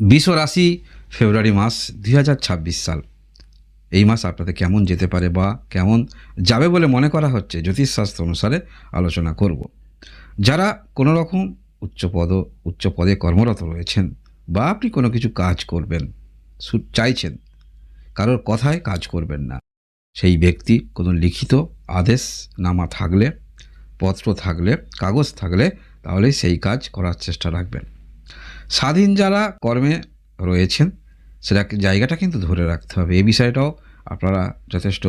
বৃষ রাশি ফেব্রুয়ারি মাস 2026 সাল। এই মাস আপনাদের কেমন যেতে পারে বা কেমন যাবে বলে মনে করা হচ্ছে জ্যোতিষশাস্ত্র অনুসারে আলোচনা করব। যারা কোনো রকম উচ্চ পদে কর্মরত রয়েছেন বা আপনি কোনো কিছু কাজ করবেন চাইছেন, কারোর কথায় কাজ করবেন না, সেই ব্যক্তি কোনো লিখিত আদেশ নামা থাকলে, পত্র থাকলে, কাগজ থাকলে তাহলে সেই কাজ করার চেষ্টা রাখবেন। স্বাধীন যারা কর্মে রয়েছেন সেটা জায়গাটা কিন্তু ধরে রাখতে হবে। এই বিষয়টাও আপনারা যথেষ্ট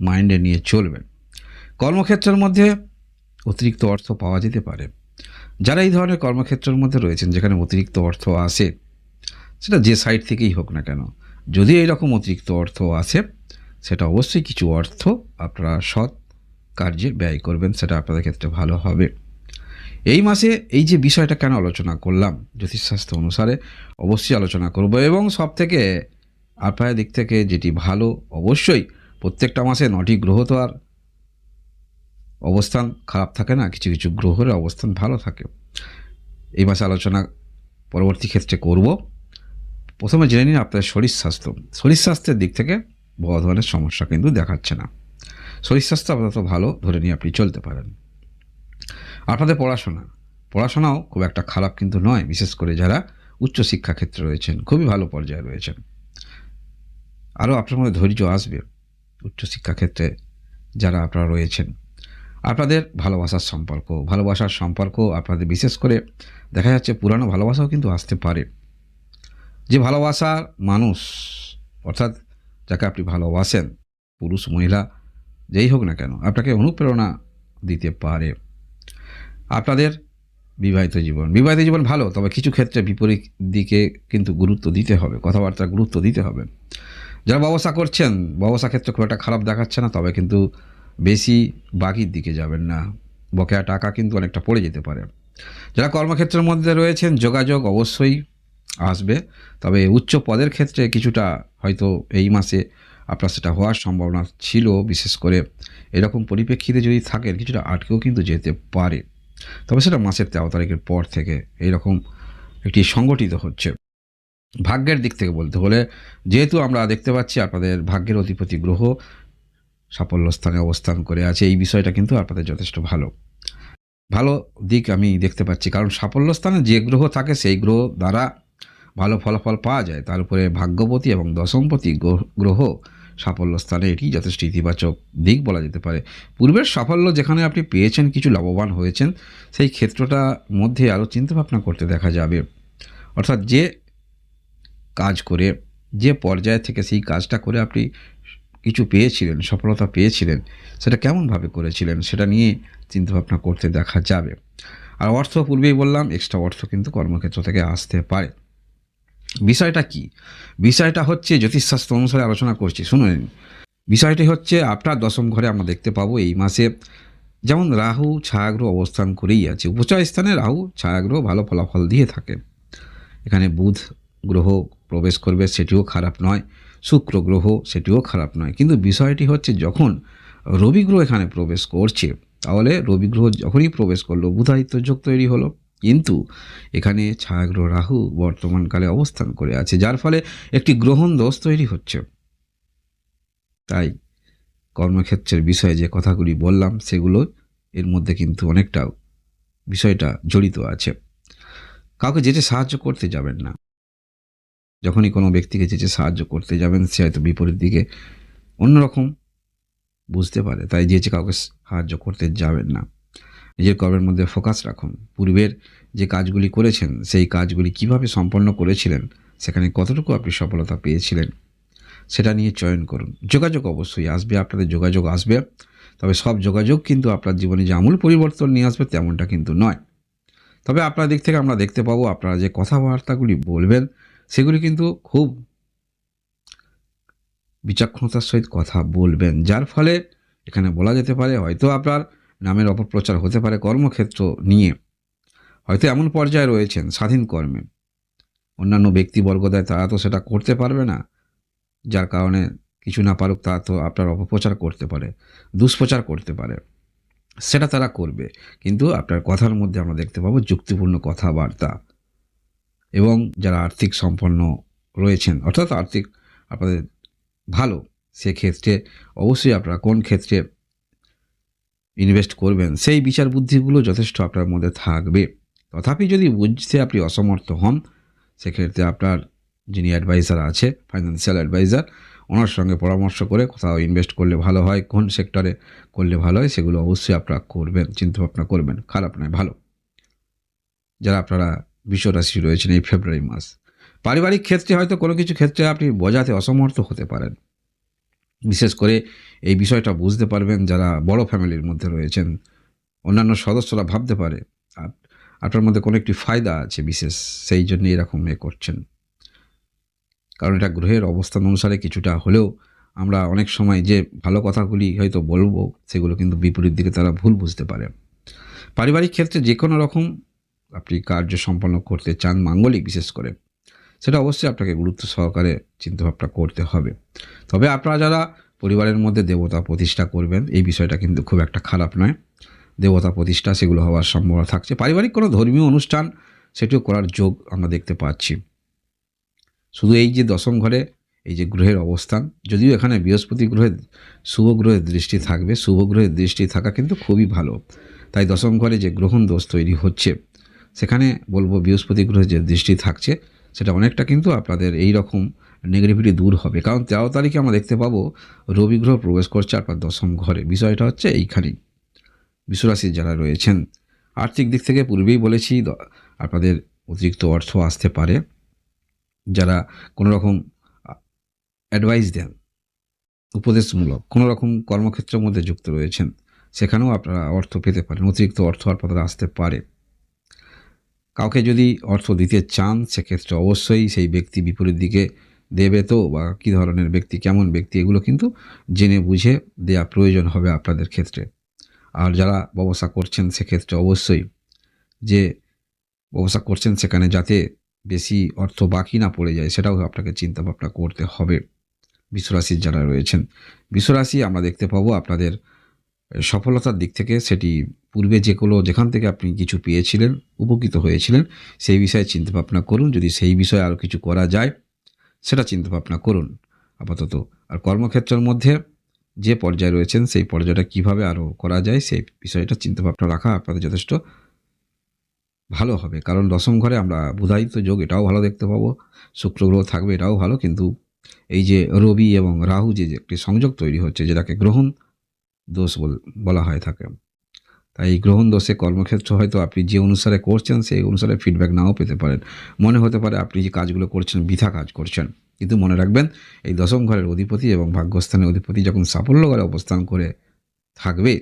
মাইন্ডে নিয়ে চলবেন। কর্মক্ষেত্রের মধ্যে অতিরিক্ত অর্থ পাওয়া যেতে পারে। যারা এই ধরনের কর্মক্ষেত্রের মধ্যে রয়েছেন যেখানে অতিরিক্ত অর্থ আসে, সেটা যে সাইড থেকেই হোক না কেন, যদি এইরকম অতিরিক্ত অর্থ আসে সেটা অবশ্যই কিছু অর্থ আপনারা সৎ কার্যে ব্যয় করবেন, সেটা আপনাদের ক্ষেত্রে ভালো হবে। এই মাসে এই যে বিষয়টা কেন আলোচনা করলাম, জ্যোতিষশাস্ত্র অনুসারে অবশ্যই আলোচনা করব। এবং সব থেকে আপনার দিক থেকে যেটি ভালো, অবশ্যই প্রত্যেকটা মাসে 9টি গ্রহ তো আর অবস্থান খারাপ থাকে না, কিছু কিছু গ্রহের অবস্থান ভালো থাকে। এই মাসে আলোচনা পরবর্তী ক্ষেত্রে করব। প্রথমে জেনে নিন আপনার শরীর স্বাস্থ্য। শরীর স্বাস্থ্যের দিক থেকে বড় ধরনের সমস্যা কিন্তু দেখাচ্ছে না। শরীর স্বাস্থ্য আপাতত ভালো ধরে নিয়ে আপনি চলতে পারেন। আপনাদের পড়াশোনাও খুব একটা খারাপ কিন্তু নয়, বিশেষ করে যারা উচ্চশিক্ষা ক্ষেত্রে রয়েছেন খুবই ভালো পর্যায়ে রয়েছেন। আরও আপনার মধ্যে ধৈর্য আসবে। উচ্চশিক্ষা ক্ষেত্রে যারা আপনারা রয়েছেন, আপনাদের ভালোবাসার সম্পর্ক আপনাদের বিশেষ করে দেখা যাচ্ছে পুরানো ভালোবাসাও কিন্তু আসতে পারে। যে ভালোবাসার মানুষ, অর্থাৎ যাকে আপনি ভালোবাসেন, পুরুষ মহিলা যেই হোক না কেন, আপনাকে অনুপ্রেরণা দিতে পারে। আপনাদের বিবাহিত জীবন ভালো, তবে কিছু ক্ষেত্রে বিপরীত দিকে কিন্তু গুরুত্ব দিতে হবে, কথাবার্তার গুরুত্ব দিতে হবে। যারা ব্যবসা করছেন, ব্যবসা ক্ষেত্রে খুব একটা খারাপ দেখাচ্ছে না, তবে কিন্তু বেশি বাকির দিকে যাবেন না, বকেয়া টাকা কিন্তু অনেকটা পড়ে যেতে পারে। যারা কর্মক্ষেত্রের মধ্যে রয়েছেন যোগাযোগ অবশ্যই আসবে, তবে উচ্চ পদের ক্ষেত্রে কিছুটা হয়তো এই মাসে আপনার সেটা হওয়ার সম্ভাবনা ছিল। বিশেষ করে এরকম পরিপ্রেক্ষিতে যদি থাকেন কিছুটা আটকেও কিন্তু যেতে পারে, তবে সেটা মাসের 13 তারিখের পর থেকে এইরকম একটি সংগঠিত হচ্ছে। ভাগ্যের দিক থেকে বলতে হলে, যেহেতু আমরা দেখতে পাচ্ছি আপনাদের ভাগ্যের অধিপতি গ্রহ সাফল্য স্থানে অবস্থান করে আছে, এই বিষয়টা কিন্তু আপনাদের যথেষ্ট ভালো দিক আমি দেখতে পাচ্ছি। কারণ সাফল্য স্থানে যে গ্রহ থাকে সেই গ্রহ দ্বারা ভালো ফলাফল পাওয়া যায়। তার উপরে ভাগ্যপতি এবং দশমপতি গ্রহ সাফল্য স্থানে, এটি যথেষ্ট ইতিবাচক দিক বলা যেতে পারে। পূর্বের সাফল্য যেখানে আপনি পেয়েছেন, কিছু লাভবান হয়েছেন, সেই ক্ষেত্রটার মধ্যে আরও চিন্তাভাবনা করতে দেখা যাবে। অর্থাৎ যে কাজ করে, যে পর্যায় থেকে সেই কাজটা করে আপনি কিছু পেয়েছিলেন, সফলতা পেয়েছিলেন, সেটা কেমনভাবে করেছিলেন সেটা নিয়ে চিন্তাভাবনা করতে দেখা যাবে। আর অর্থ পূর্বেই বললাম, এক্সট্রা অর্থ কিন্তু কর্মক্ষেত্র থেকে আসতে পারে। বিষয়টা কি? বিষয়টা হচ্ছে জ্যোতিষশাস্ত্র অনুসারে আলোচনা করছি, শুনে নিন। বিষয়টি হচ্ছে আপনার দশম ঘরে আমরা দেখতে পাবো এই মাসে, যেমন রাহু ছায়াগ্রহ অবস্থান করেই আছে। উপচয় স্থানে রাহু ছায়াগ্রহ ভালো ফলাফল দিয়ে থাকে। এখানে বুধ গ্রহ প্রবেশ করবে, সেটিও খারাপ নয়। শুক্র গ্রহ, সেটিও খারাপ নয়। কিন্তু বিষয়টি হচ্ছে যখন রবি গ্রহ এখানে প্রবেশ করছে, তাহলে রবি গ্রহ যখনই প্রবেশ করলো বুধাদিত্য যোগ তৈরি হলো। কিন্তু এখানে ছায়াগ্রহ রাহু বর্তমানকালে অবস্থান করে আছে, যার ফলে একটি গ্রহণ দোষ তৈরি হচ্ছে। তাই কর্মক্ষেত্রের বিষয়ে যে কথাগুলি বললাম সেগুলো এর মধ্যে কিন্তু অনেকটা বিষয়টা জড়িত আছে। কাউকে যেচে সাহায্য করতে যাবেন না। যখনই কোনো ব্যক্তিকে যেচে সাহায্য করতে যাবেন, সে হয়তো বিপরীত দিকে অন্যরকম বুঝতে পারে, তাই যেচে কাউকে সাহায্য করতে যাবেন না। নিজের কর্মের মধ্যে ফোকাস রাখুন। পূর্বের যে কাজগুলি করেছেন সেই কাজগুলি কিভাবে সম্পন্ন করেছিলেন, সেখানে কতটুকু আপনি সফলতা পেয়েছিলেন, সেটা নিয়ে চয়ন করুন। যোগাযোগ অবশ্যই আসবে, আপনাদের যোগাযোগ আসবে, তবে সব যোগাযোগ কিন্তু আপনার জীবনে যে আমূল পরিবর্তন নিয়ে আসবে তেমনটা কিন্তু নয়। তবে আপনার দিক থেকে আমরা দেখতে পাবো আপনারা যে কথাবার্তাগুলি বলবেন সেগুলি কিন্তু খুব বিচক্ষণতার সহিত কথা বলবেন, যার ফলে এখানে বলা যেতে পারে হয়তো আপনার নামের অপপ্রচার হতে পারে। কর্মক্ষেত্র নিয়ে হয়তো এমন পর্যায়ে রয়েছেন স্বাধীন কর্মে, অন্যান্য ব্যক্তিবর্গদের তারা তো সেটা করতে পারবে না, যার কারণে কিছু না পারুক তারা তো আপনার অপপ্রচার করতে পারে, দুষ্প্রচার করতে পারে, সেটা তারা করবে। কিন্তু আপনার কথার মধ্যে আমরা দেখতে পাবো যুক্তিপূর্ণ কথাবার্তা, এবং যারা আর্থিক সম্পন্ন রয়েছেন, অর্থাৎ আর্থিক আপনাদের ভালো, সেক্ষেত্রে অবশ্যই আপনারা কোন ক্ষেত্রে ইনভেস্ট করবেন সেই বিচার বুদ্ধিগুলো যথেষ্ট আপনার মধ্যে থাকবে। তথাপি যদি বুঝতে আপনি অসমর্থ হন, সেক্ষেত্রে আপনার যিনি অ্যাডভাইজার আছে, ফাইন্যান্সিয়াল অ্যাডভাইজার, ওনার সঙ্গে পরামর্শ করে কোথাও ইনভেস্ট করলে ভালো হয়, কোন সেক্টরে করলে ভালো হয়, সেগুলো অবশ্যই আপনারা করবেন, চিন্তাভাবনা করবেন। খারাপ নয়, ভালো। যারা আপনারা বৃষ রাশি রয়েছেন এই ফেব্রুয়ারি মাস, পারিবারিক ক্ষেত্রে হয়তো কোনো কিছু ক্ষেত্রে আপনি বোঝাতে অসমর্থ হতে পারেন। বিশেষ করে এই বিষয়টা বুঝতে পারবেন যারা বড় ফ্যামিলির মধ্যে রয়েছেন। অন্যান্য সদস্যরা ভাবতে পারে আপনার মধ্যে কোনো একটি ফায়দা আছে বিশেষ, সেই জন্য এরকম করছেন। কারণ এটা গ্রহের অবস্থান অনুসারে কিছুটা হলেও আমরা অনেক সময় যে ভালো কথাগুলি হয়তো বলবো, সেগুলো কিন্তু বিপরীত দিকে তারা ভুল বুঝতে পারে। পারিবারিক ক্ষেত্রে যে কোনো রকম আপনি কার্য সম্পন্ন করতে চান, মাঙ্গলিক বিশেষ করে, সেটা অবশ্যই আপনাকে গুরুত্ব সহকারে চিন্তাভাবনা করতে হবে। তবে আপনারা যারা পরিবারের মধ্যে দেবতা প্রতিষ্ঠা করবেন, এই বিষয়টা কিন্তু খুব একটা খারাপ নয়। দেবতা প্রতিষ্ঠা সেগুলো হওয়ার সম্ভাবনা থাকছে। পারিবারিক কোনো ধর্মীয় অনুষ্ঠান সেটিও করার যোগ আমরা দেখতে পাচ্ছি। শুধু এই যে দশম ঘরে এই যে গ্রহের অবস্থান, যদিও এখানে বৃহস্পতি গ্রহের শুভ গ্রহের দৃষ্টি থাকবে, শুভ গ্রহের দৃষ্টি থাকা কিন্তু খুবই ভালো। তাই দশম ঘরে যে গ্রহণ দোষ তৈরি হচ্ছে, সেখানে বলবো বৃহস্পতি গ্রহের যে দৃষ্টি থাকছে সেটা অনেকটা কিন্তু আপনাদের এই রকম নেগেটিভিটি দূর হবে। কারণ 13 তারিখে আমরা দেখতে পাবো রবি গ্রহ প্রবেশ করছে আপনার দশম ঘরে। বিষয়টা হচ্ছে এইখানেই। বিশ্বরাশির যারা রয়েছেন, আর্থিক দিক থেকে পূর্বেই বলেছি আপনাদের অতিরিক্ত অর্থ আসতে পারে। যারা কোনো রকম অ্যাডভাইস দেন, উপদেশমূলক কোনো রকম কর্মক্ষেত্রের মধ্যে যুক্ত রয়েছেন, সেখানেও আপনারা অর্থ পেতে পারেন। অতিরিক্ত অর্থ আপনাদের আসতে পারে। কাউকে যদি অর্থ দিতে চান, সেক্ষেত্রে অবশ্যই সেই ব্যক্তি বিপরীত দিকে দেবে তো, বা কী ধরনের ব্যক্তি, কেমন ব্যক্তি, এগুলো কিন্তু জেনে বুঝে দেওয়া প্রয়োজন হবে আপনাদের ক্ষেত্রে। আর যারা ব্যবসা করছেন, সেক্ষেত্রে অবশ্যই যে ব্যবসা করছেন সেখানে যাতে বেশি অর্থ বাকি না পড়ে যায়, সেটাও আপনাকে চিন্তাভাবনা করতে হবে। বিশ্বরাশির যারা রয়েছেন, বিশ্বরাশি আমরা দেখতে পাবো আপনাদের সফলতার দিক থেকে, সেটি পূর্বে যেখান থেকে আপনি কিছু পেয়েছিলেন, উপকৃত হয়েছিলেন, সেই বিষয়ে চিন্তাভাবনা করুন। যদি সেই বিষয়ে আরও কিছু করা যায়, সেটা চিন্তাভাবনা করুন আপাতত। আর কর্মক্ষেত্রের মধ্যে যে পর্যায়ে রয়েছেন, সেই পর্যায়টা কিভাবে আরও করা যায়, সেই বিষয়টা চিন্তাভাবনা রাখা আপনাদের যথেষ্ট ভালো হবে। কারণ দশম ঘরে আমরা বুধায়িত্ব যোগ, এটাও ভালো দেখতে পাবো। শুক্র গ্রহ থাকবে, এটাও ভালো। কিন্তু এই যে রবি এবং রাহু যে একটি সংযোগ তৈরি হচ্ছে, যেটাকে গ্রহণ দোষ বলা হয়ে থাকে, তাই এই গ্রহণ দোষে কর্মক্ষেত্র হয়তো আপনি যে অনুসারে করছেন, সেই অনুসারে ফিডব্যাক নাও পেতে পারেন। মনে হতে পারে আপনি যে কাজগুলো করছেন বৃথা কাজ করছেন। কিন্তু মনে রাখবেন, এই দশম ঘরের অধিপতি এবং ভাগ্যস্থানের অধিপতি যখন সাফল্য ঘরে অবস্থান করে থাকবে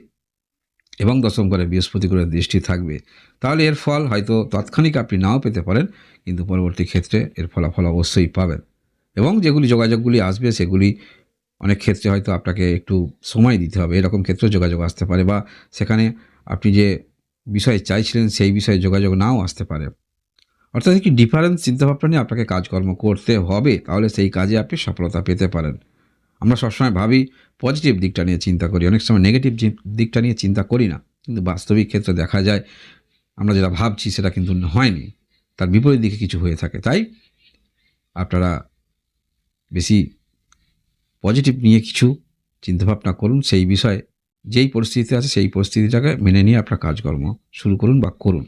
এবং দশম ঘরে বৃহস্পতি গ্রহের দৃষ্টি থাকবে, তাহলে এর ফল হয়তো তাৎক্ষণিক আপনি নাও পেতে পারেন, কিন্তু পরবর্তী ক্ষেত্রে এর ফলাফল অবশ্যই পাবেন। এবং যেগুলি যোগাযোগগুলি আসবে, সেগুলি অনেক ক্ষেত্রে হয়তো আপনাকে একটু সময় দিতে হবে। এরকম ক্ষেত্রে যোগাযোগ আসতে পারে, বা সেখানে আপনি যে বিষয় চাইছিলেন সেই বিষয়ে যোগাযোগ নাও আসতে পারে। অর্থাৎ একটি ডিফারেন্স চিন্তাভাবনা নিয়ে আপনাকে কাজকর্ম করতে হবে, তাহলে সেই কাজে আপনি সফলতা পেতে পারেন। আমরা সবসময় ভাবি পজিটিভ দিকটা নিয়ে চিন্তা করি, অনেক সময় নেগেটিভ দিকটা নিয়ে চিন্তা করি না। কিন্তু বাস্তবিক ক্ষেত্রে দেখা যায় আমরা যেটা ভাবছি সেটা কিন্তু হয়নি, তার বিপরীত দিকে কিছু হয়ে থাকে। তাই আপনারা বেশি পজিটিভ নিয়ে কিছু চিন্তাভাবনা করুন, সেই বিষয়ে যেই পরিস্থিতিতে আছে সেই পরিস্থিতিটাকে মেনে নিয়ে আপনার কাজকর্ম শুরু করুন বা করুন।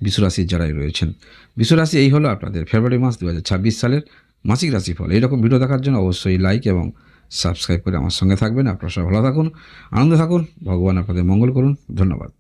বিশ্বরাশির যারাই রয়েছেন, বিশ্বরাশি এই হলো আপনাদের ফেব্রুয়ারি মাস 2026 সালের মাসিক রাশিফল। এইরকম ভিডিও দেখার জন্য অবশ্যই লাইক এবং সাবস্ক্রাইব করে আমার সঙ্গে থাকবেন। আপনারা সবাই ভালো থাকুন, আনন্দে থাকুন, ভগবান আপনাদের মঙ্গল করুন। ধন্যবাদ।